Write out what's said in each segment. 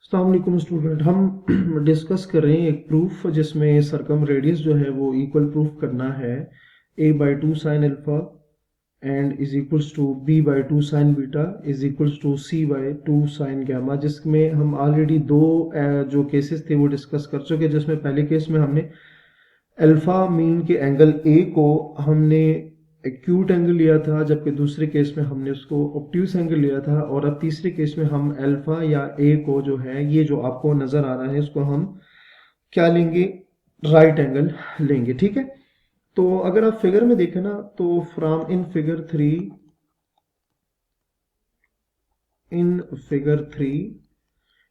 अस्सलाम वालेकुम स्टूडेंट। हम डिस्कस कर रहे हैं एक प्रूफ जिसमें सरकम रेडियस जो है वो इक्वल प्रूफ करना है a/2 sine alpha and is equals to b/2 sine beta is equals to c/2 sine gamma, जिसमें हम ऑलरेडी दो जो केसेस थे वो डिस्कस कर चुके। जिसमें पहले केस में हमने अल्फा मीन के एंगल ए को हमने एक्यूट एंगल लिया था, जबकि दूसरे केस में हमने उसको ऑब्ट्यूस एंगल लिया था। और अब तीसरे केस में हम अल्फा या ए को जो है ये जो आपको नजर आ रहा है इसको हम क्या लेंगे, राइट एंगल लेंगे। ठीक है, तो अगर आप फिगर में देखें ना तो फ्रॉम इन फिगर थ्री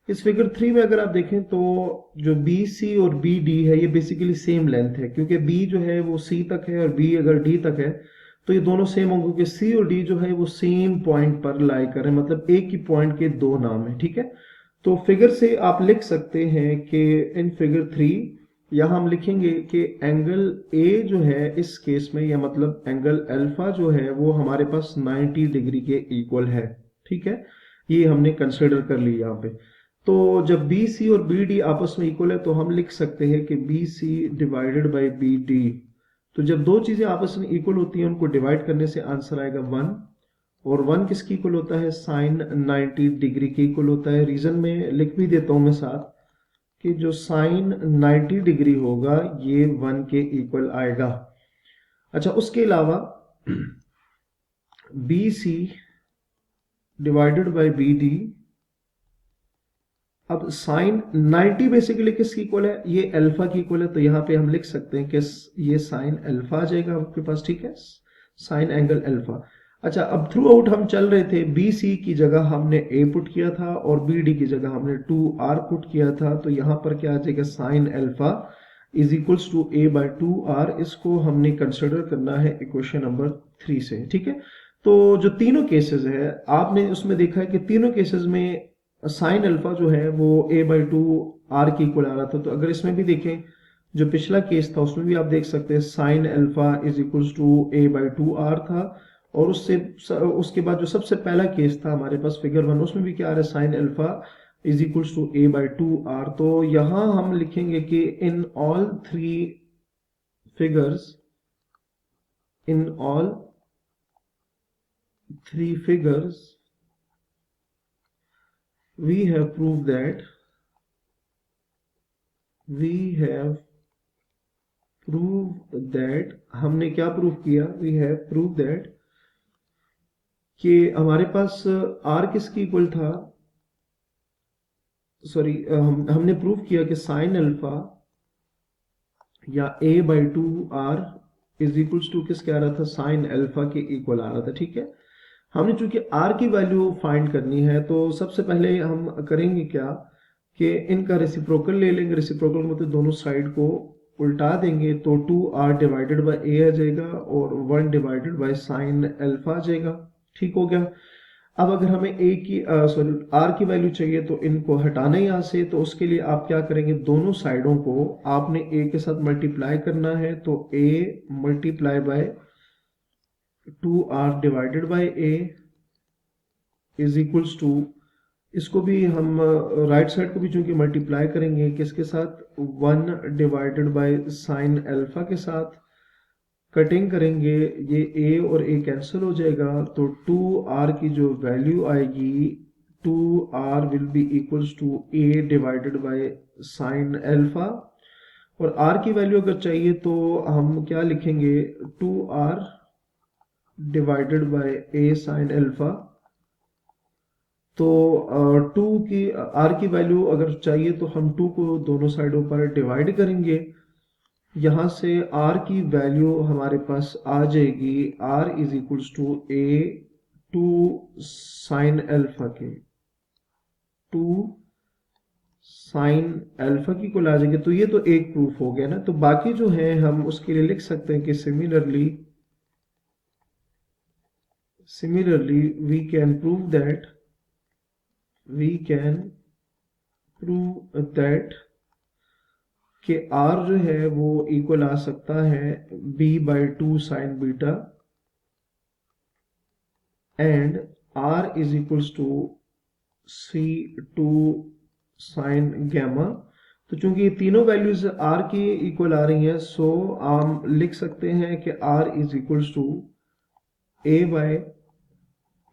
इस फिगर थ्री में अगर आप देखें तो जो बी सी और बी डी है ये बेसिकली सेम लेंथ है, क्योंकि बी जो है वो सी तक है और बी अगर डी तक है तो ये दोनों सेम होंगे, क्योंकि सी और डी जो है वो सेम पॉइंट पर लाई कर रहे हैं, मतलब एक ही पॉइंट के दो नाम है। ठीक है, तो फिगर से आप लिख सकते हैं कि इन फिगर थ्री यहां हम लिखेंगे कि एंगल ए जो है इस केस में या मतलब एंगल अल्फा जो है वो हमारे पास 90 डिग्री के इक्वल है। ठीक है, ये हमने कंसिडर कर लिया यहाँ पे। तो जब बी सी और बी डी आपस में इक्वल है तो हम लिख सकते हैं कि B C divided by B D. तो जब दो चीजें आपस में इक्वल होती हैं उनको डिवाइड करने से आंसर आएगा 1। और 1 किसकी इक्वल होता है, साइन 90 डिग्री के इक्वल होता है। रीजन में लिख भी देता हूं मैं साथ कि जो साइन 90 डिग्री होगा ये 1 के इक्वल आएगा। अच्छा, उसके अलावा B C divided by B D, अब साइन 90 बेसिकली किसकी इक्वल है, ये अल्फा की इक्वल है, तो यहां पे हम लिख सकते हैं कि ये साइन अल्फा आ जाएगा आपके पास। ठीक है, साइन एंगल अल्फा। अच्छा, अब थ्रू आउट हम चल रहे थे, बी सी की जगह हमने ए पुट किया था और बी डी की जगह हमने 2r पुट किया था, तो यहां पर क्या आ जाएगा, sine alpha is equals to a/2r। इसको हमने कंसिडर करना है इक्वेशन नंबर 3 से। ठीक है, तो जो तीनों केसेस है आपने उसमें देखा है कि तीनों केसेस में साइन अल्फा जो है वो a/2 r के इक्वल आ रहा था। तो अगर इसमें भी देखें, जो पिछला केस था उसमें भी आप देख सकते हैं sine alpha is equals to a/2 r था। और उसके बाद जो सबसे पहला केस था हमारे पास फिगर 1, उसमें भी क्या आ रहा है, sine alpha is equals to a/2 r। तो यहां हम लिखेंगे कि in all three figures we have proved that हमने क्या प्रूव किया, we have proved that कि हमारे पास r किसकी इक्वल था, सॉरी हमने प्रूव किया कि साइन अल्फा या a/2 r is equals to किस क्या आ रहा था, साइन अल्फा के इक्वल आ रहा था। ठीक है, हमने चूंकि r की वैल्यू फाइंड करनी है तो सबसे पहले हम करेंगे क्या कि इनका रेसिप्रोकल ले लेंगे। रेसिप्रोकल मतलब दोनों साइड को उल्टा देंगे, तो 2r डिवाइडेड बाय a आ जाएगा और 1 डिवाइडेड बाय साइन अल्फा आ जाएगा। ठीक हो गया। अब अगर हमें r की वैल्यू चाहिए तो इनको हटाना है यहाँ से, तो उसके लिए आप क्या करेंगे, दोनों साइडों को आपने a के साथ मल्टीप्लाई करना है, तो a multiply by 2r divided by a is equals to, इसको भी हम राइट साइड को भी चूंकि मल्टीप्लाई करेंगे किसके साथ, 1 डिवाइडेड बाय साइन अल्फा के साथ। कटिंग करेंगे, ये a और a कैंसिल हो जाएगा, तो 2r की जो वैल्यू आएगी 2r will be equals to a divided by sine alpha. और r की वैल्यू अगर चाहिए तो हम क्या लिखेंगे, 2r divided by a sine alpha. तो 2 की r की वैल्यू अगर चाहिए तो हम 2 को दोनों साइडों पर डिवाइड करेंगे, यहां से r की वैल्यू हमारे पास आ जाएगी, r is equals to a 2 sine alpha के 2 साइन अल्फा की कुल आ जाएगी। तो ये तो एक प्रूफ हो गया ना। तो बाकी जो है हम उसके लिए लिख सकते हैं कि similarly we can prove that कि r जो है वो इक्वल आ सकता है b/2 sine beta and r is equals to c2 sine gamma. तो चूंकि ये तीनों वैल्यूज आर की इक्वल आ रही हैं, सो हम लिख सकते हैं कि R is equals to A by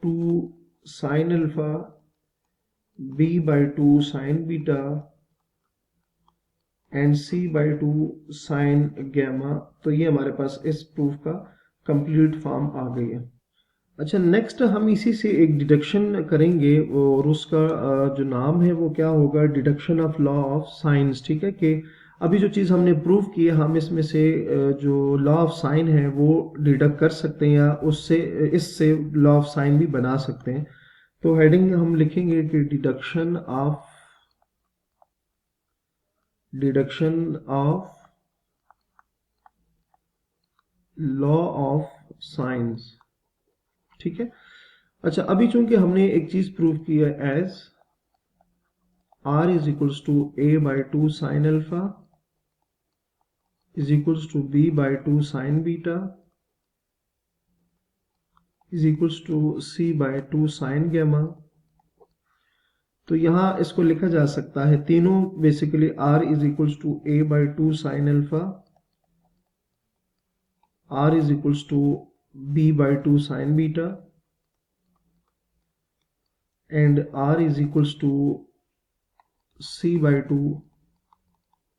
2 sine alpha, B by 2 sine beta and C by 2 sine gamma. तो ये हमारे पास इस प्रूफ का कंप्लीट फॉर्म आ गई है। अच्छा, नेक्स्ट हम इसी से एक डिडक्शन करेंगे और उसका जो नाम है वो क्या होगा, deduction of law of science. ठीक है, कि अभी जो चीज़ हमने प्रूव की है हम इसमें से जो लॉ ऑफ साइन है वो डिडक्ट कर सकते हैं या उससे इससे लॉ ऑफ साइन भी बना सकते हैं। तो हेडिंग हम लिखेंगे कि deduction of law of science. ठीक है। अच्छा, अभी चूंकि हमने एक चीज प्रूव की है as r is equals to a by 2 sine alpha is equals to b by 2 sine beta is equals to c by 2 sine gamma. तो यहां इसको लिखा जा सकता है तीनों basically r is equals to a by 2 sine alpha, r is equals to b by 2 sine beta and r is equals to c by 2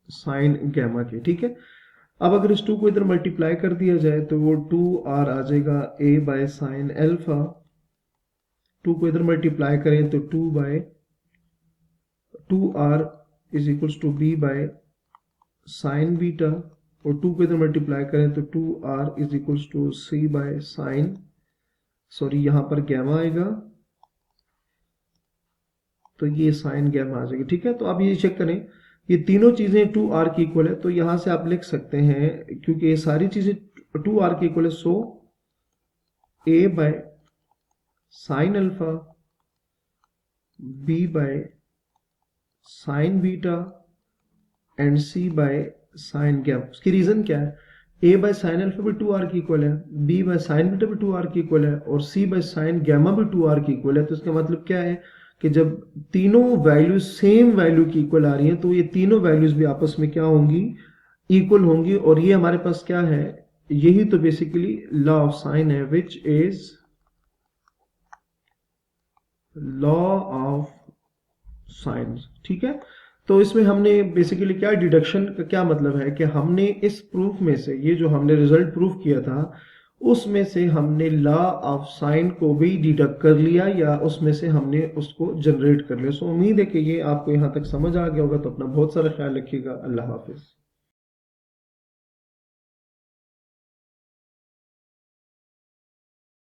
sine gamma के। ठीक है। अब अगर इस 2 को इधर मल्टीप्लाई कर दिया जाए तो वो 2r आ जाएगा a बाय साइन अल्फा, 2 को इधर मल्टीप्लाई करें तो 2r is equals to b by sine beta और 2 को इधर मल्टीप्लाई करें तो 2r is equals to c by sine, sorry यहां पर गैमा आएगा तो ये साइन गैमा आ जाएगी। ठीक है। तो आप ये चेक करें ये तीनों चीजें 2r की इक्वल है, तो यहां से आप लिख सकते हैं क्योंकि ये सारी चीजें 2r की इक्वल है, so a by sine alpha, b by sine beta and c by sine gamma. उसकी रीजन क्या है, a बाय साइन अल्फा भी 2r की इक्वल है, b बाय साइन बीटा भी 2r की इक्वल है और c बाय साइन गैमा भी 2r की इक्वल है। तो इसका मतलब क्या है कि जब तीनों वैल्यूज सेम वैल्यू की इक्वल आ रही हैं तो ये तीनों वैल्यूज भी आपस में क्या होंगी, इक्वल होंगी। और ये हमारे पास क्या है, यही तो बेसिकली लॉ ऑफ साइन है, which is law of science. ठीक है। तो इसमें हमने बेसिकली क्या, डिडक्शन का क्या मतलब है कि हमने इस प्रूफ में से ये जो हमने रिजल्ट प्रूफ किया था उसमें से हमने लॉ ऑफ साइन को भी डिडक्ट कर लिया या उसमें से हमने उसको जनरेट कर लिया। सो उम्मीद है कि ये आपको यहाँ तक समझ आ गया होगा। तो अपना बहुत सारा ख्याल रखिएगा। अल्लाह हाफिज।